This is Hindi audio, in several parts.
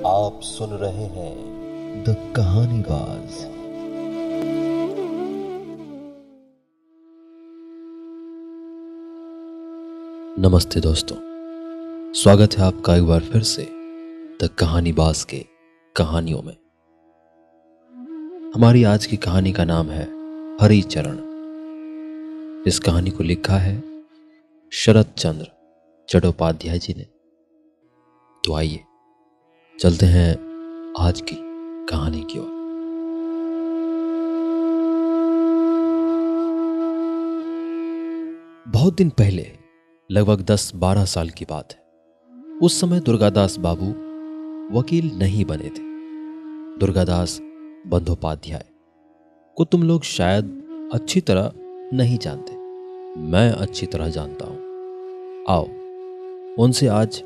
आप सुन रहे हैं द कहानीबाज। नमस्ते दोस्तों, स्वागत है आपका एक बार फिर से द कहानीबाज के कहानियों में। हमारी आज की कहानी का नाम है हरिचरण। इस कहानी को लिखा है शरत चंद्र चट्टोपाध्याय जी ने। तो आइए चलते हैं आज की कहानी की ओर। बहुत दिन पहले, लगभग 10-12 साल की बात है। उस समय दुर्गादास बाबू वकील नहीं बने थे। दुर्गादास बंदोपाध्याय को तुम लोग शायद अच्छी तरह नहीं जानते। मैं अच्छी तरह जानता हूं। आओ उनसे आज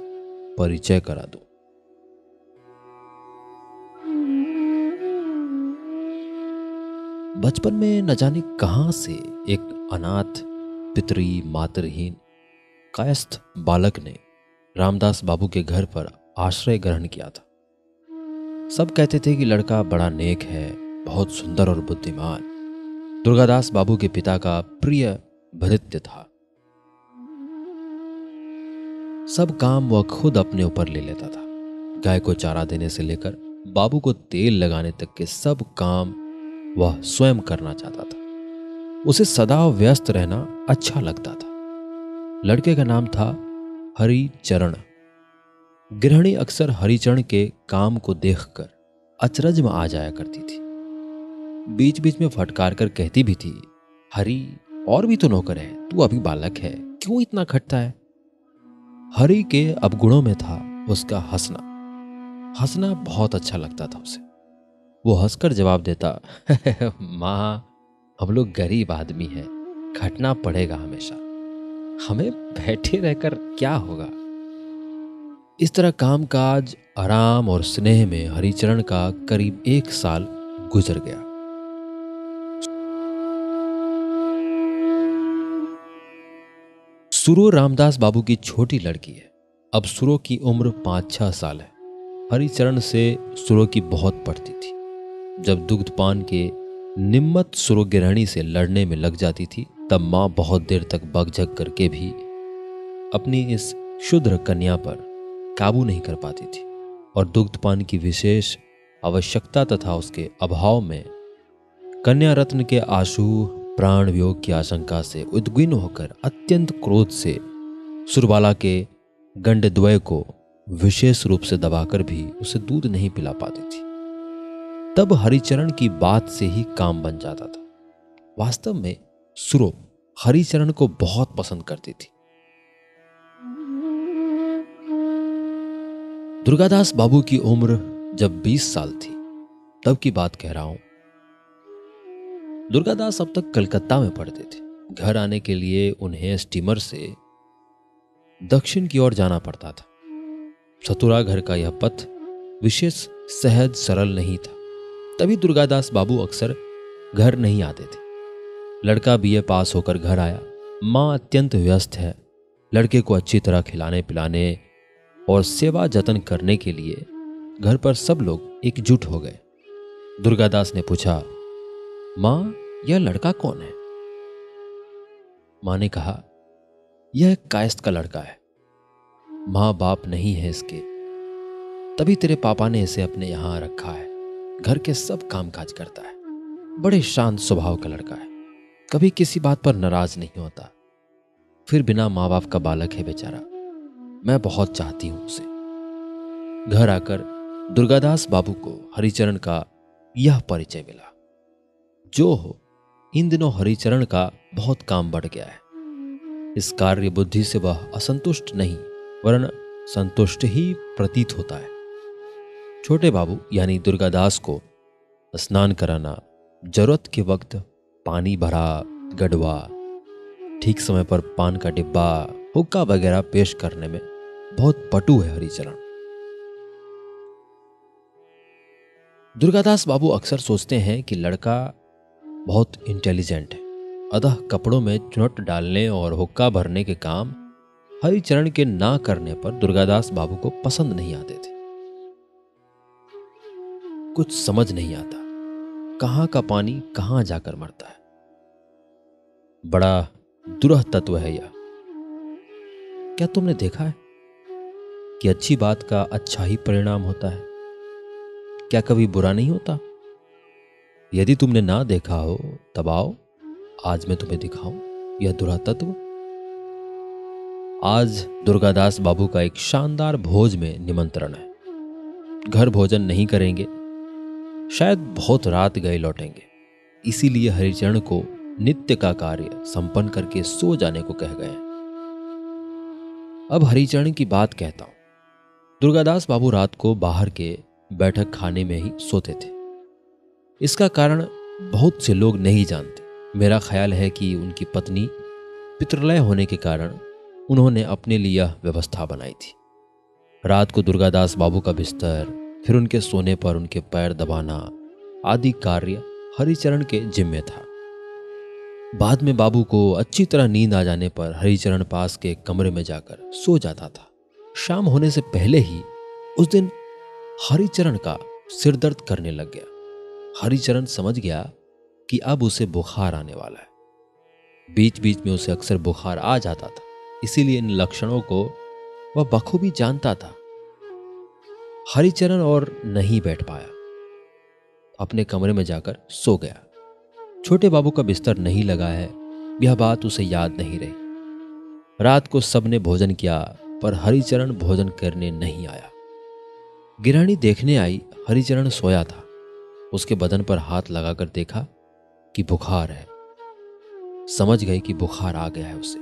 परिचय करा दो। बचपन में न जाने कहां से एक अनाथ, पितरी मातृहीन कायस्थ बालक ने रामदास बाबू के घर पर आश्रय ग्रहण किया था। सब कहते थे कि लड़का बड़ा नेक है, बहुत सुंदर और बुद्धिमान। दुर्गादास बाबू के पिता का प्रिय भृत्य था। सब काम वह खुद अपने ऊपर ले लेता था। गाय को चारा देने से लेकर बाबू को तेल लगाने तक के सब काम वह स्वयं करना चाहता था। उसे सदा व्यस्त रहना अच्छा लगता था। लड़के का नाम था हरिचरण। गृहिणी अक्सर हरिचरण के काम को देखकर अचरज में आ जाया करती थी। बीच बीच में फटकार कर कहती भी थी, हरि, और भी तो नौकर है, तू अभी बालक है, क्यों इतना खटता है। हरि के अवगुणों में था उसका हंसना। हंसना बहुत अच्छा लगता था उसे। वो हंसकर जवाब देता, माँ, हम लोग गरीब आदमी हैं, खटना पड़ेगा हमेशा, हमें बैठे रहकर क्या होगा। इस तरह कामकाज, आराम और स्नेह में हरिचरण का करीब 1 साल गुजर गया। सुरो रामदास बाबू की छोटी लड़की है। अब सुरो की उम्र 5-6 साल है। हरिचरण से सुरो की बहुत पड़ती थी। जब दुग्धपान के निम्मत सुरो गृहिणी से लड़ने में लग जाती थी, तब माँ बहुत देर तक बकझक करके भी अपनी इस क्षुद्र कन्या पर काबू नहीं कर पाती थी और दुग्धपान की विशेष आवश्यकता तथा उसके अभाव में कन्या रत्न के आशु प्राण वियोग की आशंका से उद्विग्न होकर अत्यंत क्रोध से सुरबाला के गंडद्वय को विशेष रूप से दबाकर भी उसे दूध नहीं पिला पाती थी। तब हरिचरण की बात से ही काम बन जाता था। वास्तव में सुरो हरिचरण को बहुत पसंद करती थी। दुर्गादास बाबू की उम्र जब 20 साल थी, तब की बात कह रहा हूं। दुर्गादास अब तक कलकत्ता में पढ़ते थे। घर आने के लिए उन्हें स्टीमर से दक्षिण की ओर जाना पड़ता था। सतुरा घर का यह पथ विशेष सहज सरल नहीं था। तभी दुर्गादास बाबू अक्सर घर नहीं आते थे। लड़का बीए पास होकर घर आया। माँ अत्यंत व्यस्त है। लड़के को अच्छी तरह खिलाने पिलाने और सेवा जतन करने के लिए घर पर सब लोग एकजुट हो गए। दुर्गादास ने पूछा, माँ, यह लड़का कौन है? माँ ने कहा, यह एक कायस्थ का लड़का है, माँ बाप नहीं है इसके, तभी तेरे पापा ने इसे अपने यहां रखा है। घर के सब कामकाज करता है। बड़े शांत स्वभाव का लड़का है, कभी किसी बात पर नाराज नहीं होता। फिर बिना माँ बाप का बालक है बेचारा। मैं बहुत चाहती हूं उसे। घर आकर दुर्गादास बाबू को हरिचरण का यह परिचय मिला। जो हो, इन दिनों हरिचरण का बहुत काम बढ़ गया है। इस कार्य बुद्धि से वह असंतुष्ट नहीं वरन संतुष्ट ही प्रतीत होता है। छोटे बाबू यानी दुर्गादास को स्नान कराना, जरूरत के वक्त पानी भरा गड़वा, ठीक समय पर पान का डिब्बा, हुक्का वगैरह पेश करने में बहुत पटु है हरिचरण। दुर्गादास बाबू अक्सर सोचते हैं कि लड़का बहुत इंटेलिजेंट है, अतः कपड़ों में चुनट डालने और हुक्का भरने के काम हरिचरण के ना करने पर दुर्गादास बाबू को पसंद नहीं आते थे। कुछ समझ नहीं आता, कहाँ का पानी कहाँ जाकर मरता है। बड़ा दुरह तत्व है यह। क्या तुमने देखा है कि अच्छी बात का अच्छा ही परिणाम होता है? क्या कभी बुरा नहीं होता? यदि तुमने ना देखा हो तब आओ, आज मैं तुम्हें दिखाऊं यह दुरह तत्व। आज दुर्गादास बाबू का एक शानदार भोज में निमंत्रण है। घर भोजन नहीं करेंगे, शायद बहुत रात गए लौटेंगे, इसीलिए हरिचरण को नित्य का कार्य संपन्न करके सो जाने को कह गए। अब हरिचरण की बात कहता हूं। दुर्गादास बाबू रात को बाहर के बैठक खाने में ही सोते थे। इसका कारण बहुत से लोग नहीं जानते। मेरा ख्याल है कि उनकी पत्नी पितृलय होने के कारण उन्होंने अपने लिए यह व्यवस्था बनाई थी। रात को दुर्गादास बाबू का बिस्तर, फिर उनके सोने पर उनके पैर दबाना आदि कार्य हरिचरण के जिम्मे था। बाद में बाबू को अच्छी तरह नींद आ जाने पर हरिचरण पास के कमरे में जाकर सो जाता था। शाम होने से पहले ही उस दिन हरिचरण का सिर दर्द करने लग गया। हरिचरण समझ गया कि अब उसे बुखार आने वाला है। बीच बीच में उसे अक्सर बुखार आ जाता था, इसीलिए इन लक्षणों को वह बखूबी जानता था। हरिचरण और नहीं बैठ पाया, अपने कमरे में जाकर सो गया। छोटे बाबू का बिस्तर नहीं लगा है, यह बात उसे याद नहीं रही। रात को सबने भोजन किया, पर हरिचरण भोजन करने नहीं आया। गिरानी देखने आई, हरिचरण सोया था। उसके बदन पर हाथ लगाकर देखा कि बुखार है। समझ गई कि बुखार आ गया है उसे।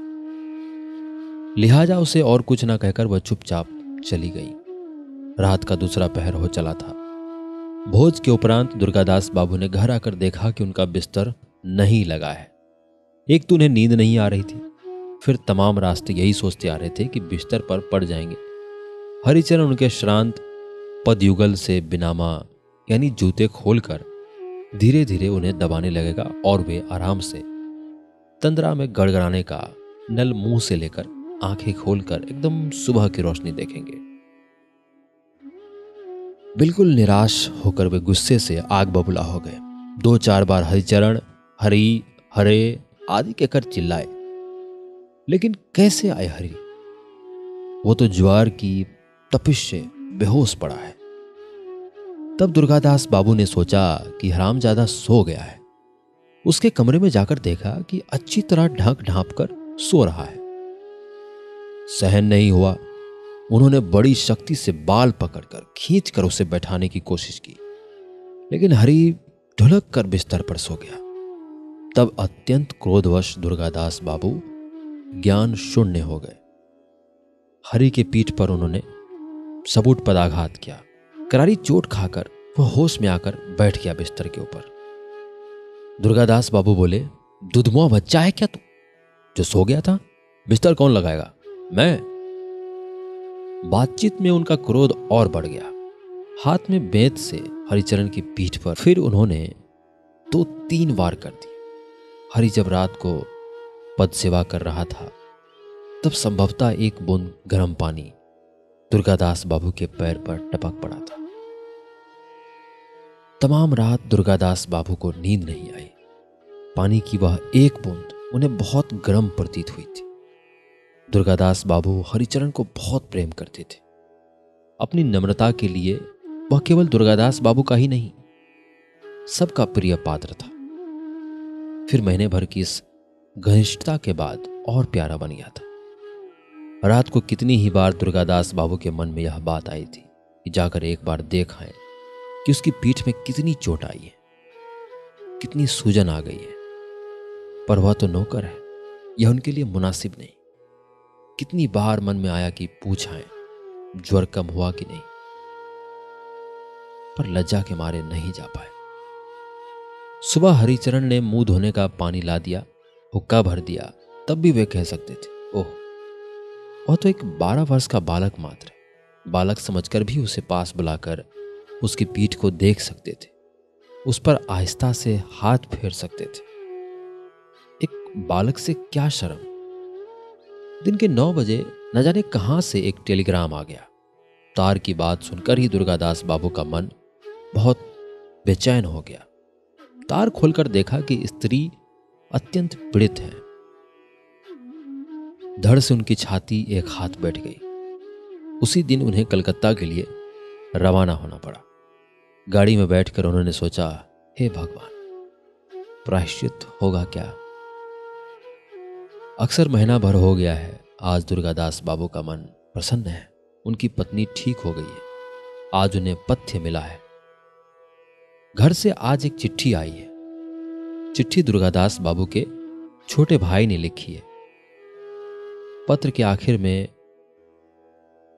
लिहाजा उसे और कुछ ना कहकर वह चुपचाप चली गई। रात का दूसरा पहर हो चला था। भोज के उपरांत दुर्गादास बाबू ने घर आकर देखा कि उनका बिस्तर नहीं लगा है। एक तो उन्हें नींद नहीं आ रही थी, फिर तमाम रास्ते यही सोचते आ रहे थे कि बिस्तर पर पड़ जाएंगे। हरिचरण उनके श्रांत पदयुगल से बिनामा यानी जूते खोलकर धीरे धीरे उन्हें दबाने लगेगा और वे आराम से तंद्रा में गड़गड़ाने का नल मुंह से लेकर आंखें खोलकर एकदम सुबह की रोशनी देखेंगे। बिल्कुल निराश होकर वे गुस्से से आग बबूला हो गए। 2-4 बार हरिचरण हरि हरे आदि कहकर चिल्लाए, लेकिन कैसे आए हरि? वो तो ज्वार की तपिश से बेहोश पड़ा है। तब दुर्गादास बाबू ने सोचा कि हरामजादा सो गया है। उसके कमरे में जाकर देखा कि अच्छी तरह ढक ढांप कर सो रहा है। सहन नहीं हुआ, उन्होंने बड़ी शक्ति से बाल पकड़कर खींचकर उसे बैठाने की कोशिश की, लेकिन हरि ढुलक कर बिस्तर पर सो गया। तब अत्यंत क्रोधवश दुर्गादास बाबू ज्ञान शून्य हो गए। हरि के पीठ पर उन्होंने सबूत पदाघात किया। करारी चोट खाकर वह होश में आकर बैठ गया बिस्तर के ऊपर। दुर्गादास बाबू बोले, दुधमुआ बच्चा है क्या तू, जो सो गया था? बिस्तर कौन लगाएगा? मैं। बातचीत में उनका क्रोध और बढ़ गया। हाथ में बेंत से हरिचरण की पीठ पर फिर उन्होंने 2-3 वार कर दिए। हरि जब रात को पद सेवा कर रहा था, तब संभवतः एक बूंद गर्म पानी दुर्गादास बाबू के पैर पर टपक पड़ा था। तमाम रात दुर्गादास बाबू को नींद नहीं आई। पानी की वह एक बूंद उन्हें बहुत गर्म प्रतीत हुई थी। दुर्गादास बाबू हरिचरण को बहुत प्रेम करते थे। अपनी नम्रता के लिए वह केवल दुर्गादास बाबू का ही नहीं, सबका प्रिय पात्र था। फिर महीने भर की इस घनिष्ठता के बाद और प्यारा बन गया था। रात को कितनी ही बार दुर्गादास बाबू के मन में यह बात आई थी कि जाकर एक बार देख आए कि उसकी पीठ में कितनी चोट आई है, कितनी सूजन आ गई है। पर वह तो नौकर है, यह उनके लिए मुनासिब नहीं। कितनी बार मन में आया कि पूछाएं ज्वर कम हुआ कि नहीं, पर लज्जा के मारे नहीं जा पाए। सुबह हरिचरण ने मुंह धोने का पानी ला दिया, हुक्का भर दिया, तब भी वे कह सकते थे, ओह वह तो एक 12 वर्ष का बालक मात्र है। बालक समझकर भी उसे पास बुलाकर उसकी पीठ को देख सकते थे, उस पर आहिस्ता से हाथ फेर सकते थे। एक बालक से क्या शर्म। दिन के 9 बजे न जाने कहां से एक टेलीग्राम आ गया। तार की बात सुनकर ही दुर्गादास बाबू का मन बहुत बेचैन हो गया। तार खोलकर देखा कि स्त्री अत्यंत पीड़ित है। धड़ से उनकी छाती एक हाथ बैठ गई। उसी दिन उन्हें कलकत्ता के लिए रवाना होना पड़ा। गाड़ी में बैठकर उन्होंने सोचा, हे भगवान, प्रायश्चित होगा क्या? अक्सर महीना भर हो गया है, आज दुर्गादास बाबू का मन प्रसन्न है। उनकी पत्नी ठीक हो गई है। आज उन्हें पथ्य मिला है। घर से आज एक चिट्ठी आई है। चिट्ठी दुर्गादास बाबू के छोटे भाई ने लिखी है। पत्र के आखिर में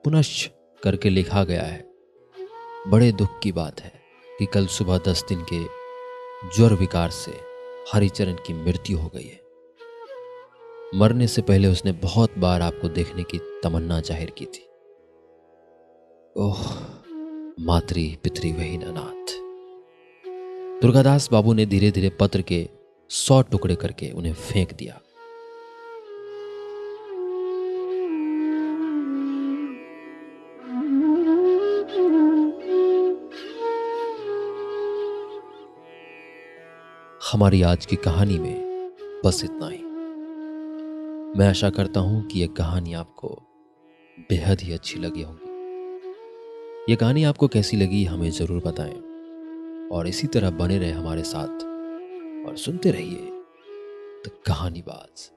पुनश्च करके लिखा गया है, बड़े दुख की बात है कि कल सुबह 10 दिन के ज्वर विकार से हरिचरण की मृत्यु हो गई है। मरने से पहले उसने बहुत बार आपको देखने की तमन्ना जाहिर की थी। ओह मातृ पितृ वहीन अनाथ। दुर्गादास बाबू ने धीरे धीरे पत्र के 100 टुकड़े करके उन्हें फेंक दिया। हमारी आज की कहानी में बस इतना ही। मैं आशा करता हूं कि यह कहानी आपको बेहद ही अच्छी लगी होगी। यह कहानी आपको कैसी लगी हमें जरूर बताएं और इसी तरह बने रहे हमारे साथ और सुनते रहिए द कहानीबाज।